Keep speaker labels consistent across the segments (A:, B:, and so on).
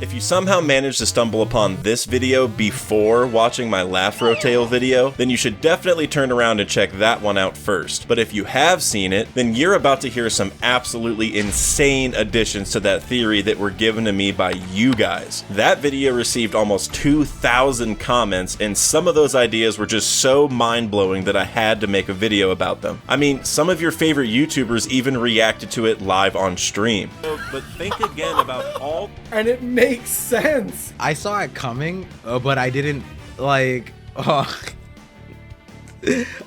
A: If you somehow managed to stumble upon this video before watching my LAFRO TALE video, then you should definitely turn around and check that one out first. But if you have seen it, then you're about to hear some absolutely insane additions to that theory that were given to me by you guys. That video received almost 2,000 comments, and some of those ideas were just so mind-blowing that I had to make a video about them. I mean, some of your favorite YouTubers even reacted to it live on stream. But think again about all...
B: And it makes sense.
C: I saw it coming, but I didn't, like... Oh.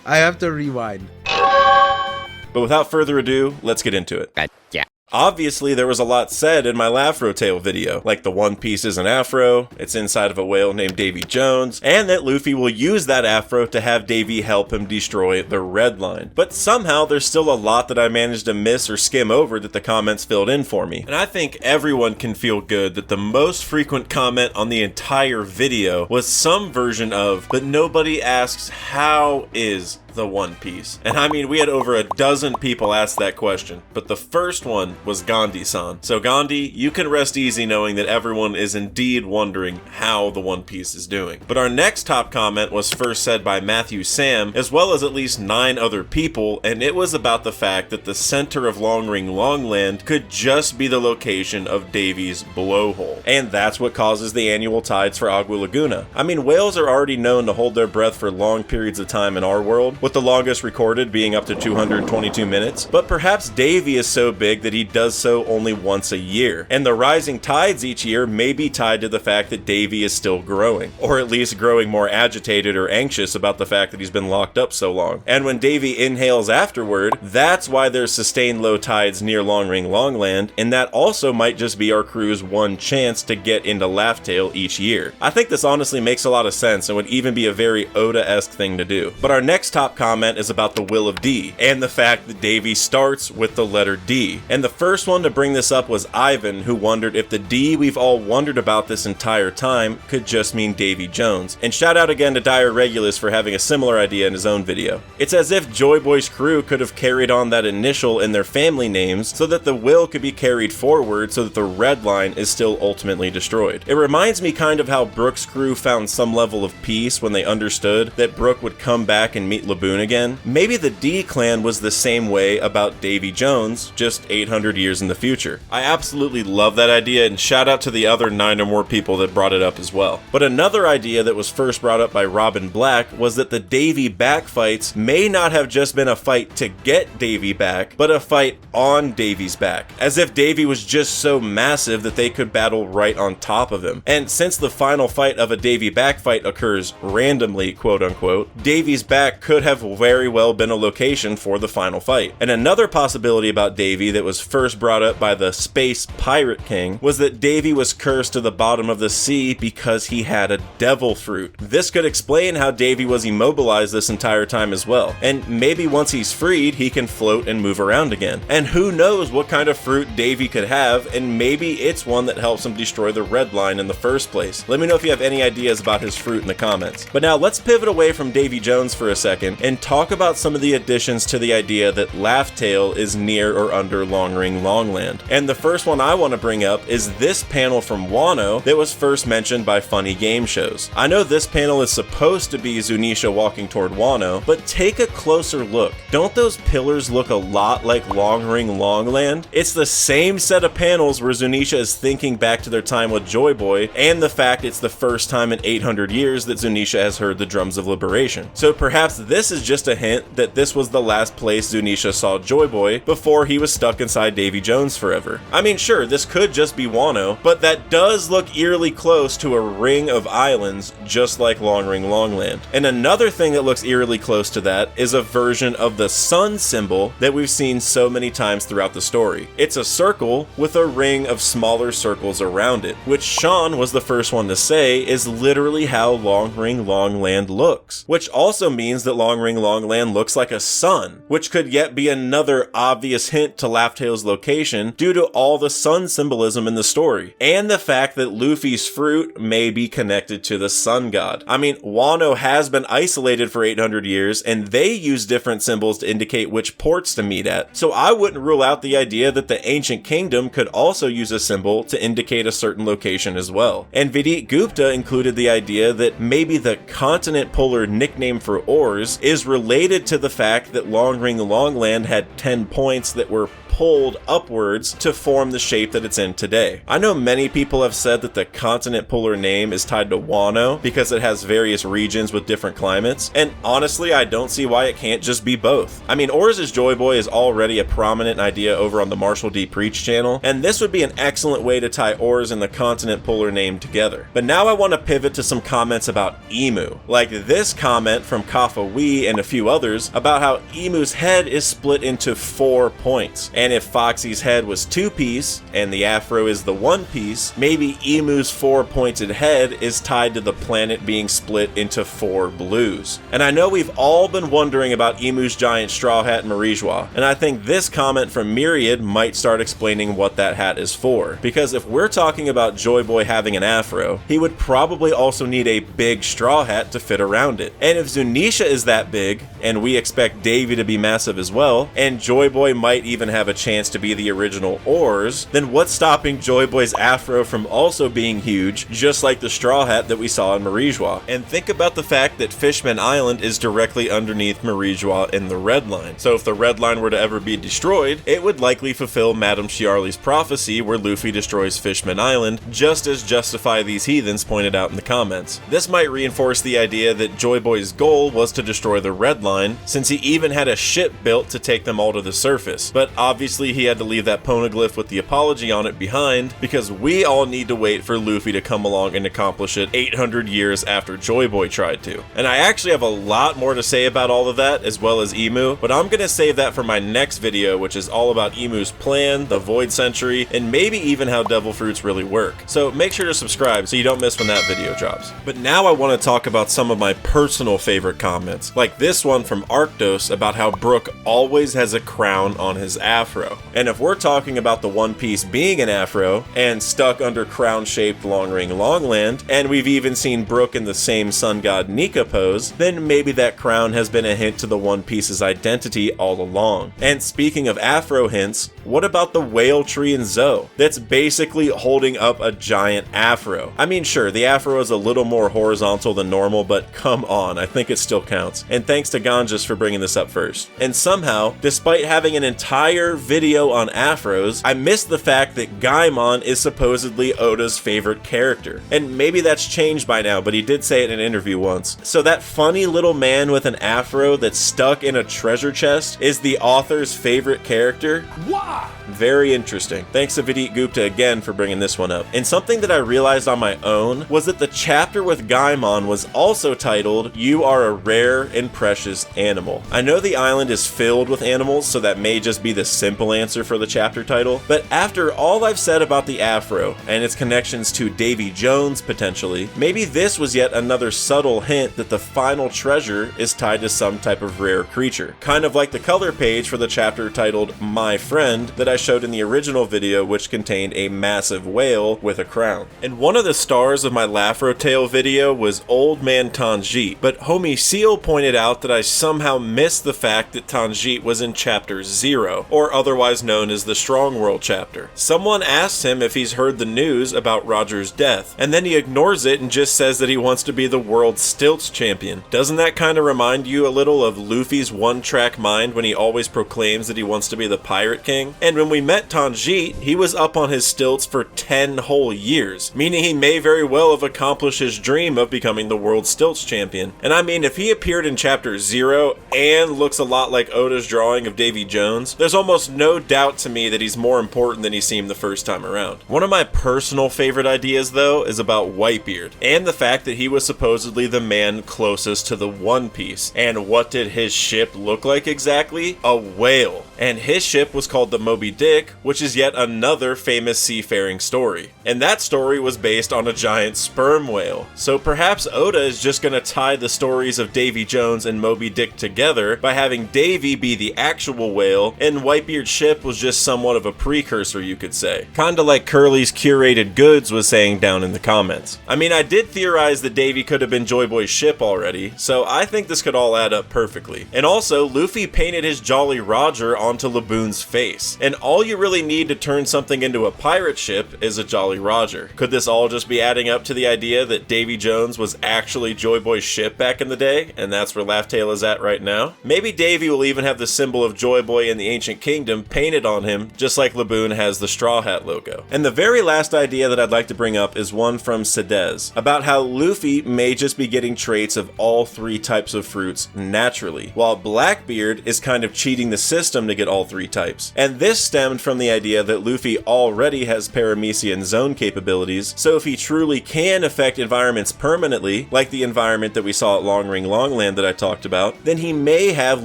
C: I have to rewind.
A: But without further ado, let's get into it.
C: Yeah.
A: Obviously, there was a lot said in my LAFRO TALE video, like the One Piece is an afro, it's inside of a whale named Davey Jones, and that Luffy will use that afro to have Davey help him destroy the Red Line. But somehow, there's still a lot that I managed to miss or skim over that the comments filled in for me. And I think everyone can feel good that the most frequent comment on the entire video was some version of, but nobody asks how is the One Piece. And I mean, we had over a dozen people ask that question, but the first one was Gandhi-san. So Gandhi, you can rest easy knowing that everyone is indeed wondering how the One Piece is doing. But our next top comment was first said by Matthew Sam, as well as at least 9 other people, and it was about the fact that the center of Long Ring Longland could just be the location of Davey's blowhole. And that's what causes the annual tides for Agua Laguna. I mean, whales are already known to hold their breath for long periods of time in our world, with the longest recorded being up to 222 minutes, but perhaps Davey is so big that he does so only once a year, and the rising tides each year may be tied to the fact that Davey is still growing, or at least growing more agitated or anxious about the fact that he's been locked up so long. And when Davey inhales afterward, that's why there's sustained low tides near Long Ring Longland, and that also might just be our crew's one chance to get into Laugh Tale each year. I think this honestly makes a lot of sense and would even be a very Oda-esque thing to do. But our next top comment is about the will of D, and the fact that Davey starts with the letter D. And the first one to bring this up was Ivan, who wondered if the D we've all wondered about this entire time could just mean Davey Jones. And shout out again to Dire Regulus for having a similar idea in his own video. It's as if JOYBOY'S crew could have carried on that initial in their family names so that the will could be carried forward so that the Red Line is still ultimately destroyed. It reminds me kind of how Brook's crew found some level of peace when they understood that Brook would come back and meet Laboon again. Maybe the D clan was the same way about Davey Jones, just 800 years in the future. I absolutely love that idea, and shout out to the other 9 or more people that brought it up as well. But another idea that was first brought up by Robin Black was that the Davey back fights may not have just been a fight to get Davey back, but a fight on Davey's back, as if Davey was just so massive that they could battle right on top of him. And since the final fight of a Davey back fight occurs randomly, quote unquote, Davey's back could have very well been a location for the final fight. And another possibility about Davey that was first brought up by the Space Pirate King was that Davey was cursed to the bottom of the sea because he had a devil fruit. This could explain how Davey was immobilized this entire time as well. And maybe once he's freed, he can float and move around again. And who knows what kind of fruit Davey could have, and maybe it's one that helps him destroy the Red Line in the first place. Let me know if you have any ideas about his fruit in the comments. But now let's pivot away from Davey Jones for a second and talk about some of the additions to the idea that Laugh Tale is near or under Long Ring Longland. And the first one I want to bring up is this panel from Wano that was first mentioned by Funny Game Shows. I know this panel is supposed to be Zunisha walking toward Wano, but take a closer look. Don't those pillars look a lot like Long Ring Longland? It's the same set of panels where Zunisha is thinking back to their time with JOYBOY, and the fact it's the first time in 800 years that Zunisha has heard the drums of liberation. So perhaps this is just a hint that this was the last place Zunisha saw JOYBOY before he was stuck inside Davey Jones forever. I mean, sure, this could just be Wano, but that does look eerily close to a ring of islands, just like Long Ring Longland. And another thing that looks eerily close to that is a version of the sun symbol that we've seen so many times throughout the story. It's a circle with a ring of smaller circles around it, which Sean was the first one to say is literally how Long Ring Longland looks, which also means that Long Long Ring Longland looks like a sun, which could yet be another obvious hint to Laugh Tale's location due to all the sun symbolism in the story, and the fact that Luffy's fruit may be connected to the sun god. I mean, Wano has been isolated for 800 years, and they use different symbols to indicate which ports to meet at, so I wouldn't rule out the idea that the ancient kingdom could also use a symbol to indicate a certain location as well. And Vidit Gupta included the idea that maybe the continent polar nickname for oars is related to the fact that Long Ring Longland had 10 points that were pulled upwards to form the shape that it's in today. I know many people have said that the continent polar name is tied to Wano because it has various regions with different climates, and honestly I don't see why it can't just be both. I mean, Oars' Joy Boy is already a prominent idea over on the Marshall D. Preach channel, and this would be an excellent way to tie Oars and the continent polar name together. But now I want to pivot to some comments about Emu, like this comment from Kafa Wee and a few others about how Emu's head is split into 4 points. And if Foxy's head was 2-piece and the afro is the 1-piece, maybe Emu's 4-pointed head is tied to the planet being split into 4 blues. And I know we've all been wondering about Emu's giant straw hat in Marijois, and I think this comment from Myriad might start explaining what that hat is for. Because if we're talking about Joy Boy having an afro, he would probably also need a big straw hat to fit around it. And if Zunisha is that big, and we expect Davy to be massive as well, and Joy Boy might even have a chance to be the original Oars, then what's stopping Joy Boy's afro from also being huge, just like the straw hat that we saw in Marijois? And think about the fact that Fishman Island is directly underneath Marijois in the Red Line. So if the Red Line were to ever be destroyed, it would likely fulfill Madame Chiarli's prophecy where Luffy destroys Fishman Island, just as Justify These Heathens pointed out in the comments. This might reinforce the idea that Joy Boy's goal was to destroy the Red Line, since he even had a ship built to take them all to the surface. But obviously he had to leave that poneglyph with the apology on it behind, because we all need to wait for Luffy to come along and accomplish it 800 years after Joy Boy tried to. And I actually have a lot more to say about all of that, as well as Emu, but I'm gonna save that for my next video, which is all about Emu's plan, the Void Century, and maybe even how Devil Fruits really work. So make sure to subscribe so you don't miss when that video drops. But now I want to talk about some of my personal favorite comments, like this one from Arctos about how Brook always has a crown on his afro. And if we're talking about the One Piece being an afro and stuck under crown-shaped Long Ring Longland, and we've even seen Brook in the same sun god Nika pose, then maybe that crown has been a hint to the One Piece's identity all along. And speaking of afro hints, what about the whale tree in Zoe that's basically holding up a giant afro? I mean, sure, the afro is a little more horizontal than normal, but come on, I think it still counts. And thanks to Ganjas for bringing this up first. And somehow, despite having an entire video on afros, I missed the fact that Gaimon is supposedly Oda's favorite character. And maybe that's changed by now, but he did say it in an interview once. So that funny little man with an afro that's stuck in a treasure chest is the author's favorite character?
B: Why?
A: Very interesting. Thanks to Vidit Gupta again for bringing this one up. And something that I realized on my own was that the chapter with Gaimon was also titled, "You Are a Rare and Precious Animal." I know the island is filled with animals, so that may just be the simple answer for the chapter title, but after all I've said about the afro and its connections to Davey Jones potentially, maybe this was yet another subtle hint that the final treasure is tied to some type of rare creature. Kind of like the color page for the chapter titled My Friend that I showed in the original video, which contained a massive whale with a crown. And one of the stars of my LAFRO Tale video was Old Man Tanjit, but Homie Seal pointed out that I somehow missed the fact that Tanjit was in chapter 0, or otherwise known as the Strong World chapter. Someone asked him if he's heard the news about Roger's death, and then he ignores it and just says that he wants to be the world's stilts champion. Doesn't that kind of remind you a little of Luffy's one-track mind when he always proclaims that he wants to be the Pirate King? And when we met Tanjit, he was up on his stilts for 10 whole years, meaning he may very well have accomplished his dream of becoming the world's stilts champion. And I mean, if he appeared in chapter 0 and looks a lot like Oda's drawing of Davey Jones, there's almost no doubt to me that he's more important than he seemed the first time around. One of my personal favorite ideas though is about Whitebeard, and the fact that he was supposedly the man closest to the One Piece. And what did his ship look like exactly? A whale. And his ship was called the Moby, Dick, which is yet another famous seafaring story. And that story was based on a giant sperm whale. So perhaps Oda is just gonna tie the stories of Davey Jones and Moby Dick together by having Davey be the actual whale, and Whitebeard's ship was just somewhat of a precursor, you could say. Kinda like Curly's Curated Goods was saying down in the comments. I mean, I did theorize that Davey could have been Joy Boy's ship already, so I think this could all add up perfectly. And also, Luffy painted his Jolly Roger onto Laboon's face, and all you really need to turn something into a pirate ship is a Jolly Roger. Could this all just be adding up to the idea that Davey Jones was actually Joy Boy's ship back in the day, and that's where Laugh Tale is at right now? Maybe Davey will even have the symbol of Joy Boy in the Ancient Kingdom painted on him, just like Laboon has the Straw Hat logo. And the very last idea that I'd like to bring up is one from Sedez, about how Luffy may just be getting traits of all three types of fruits naturally, while Blackbeard is kind of cheating the system to get all three types. And this stemmed from the idea that Luffy already has paramecia and zone capabilities, so if he truly can affect environments permanently, like the environment that we saw at Long Ring Longland that I talked about, then he may have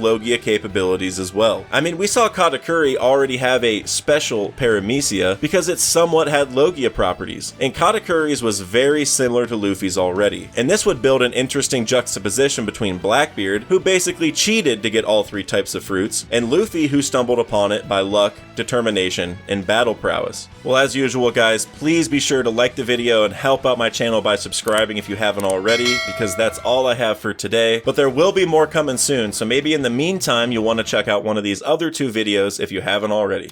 A: Logia capabilities as well. I mean, we saw Katakuri already have a special paramecia because it somewhat had Logia properties, and Katakuri's was very similar to Luffy's already. And this would build an interesting juxtaposition between Blackbeard, who basically cheated to get all three types of fruits, and Luffy, who stumbled upon it by luck, determination, and battle prowess. Well, as usual guys, please be sure to like the video and help out my channel by subscribing if you haven't already, because that's all I have for today. But there will be more coming soon, so maybe in the meantime you'll want to check out one of these other two videos if you haven't already.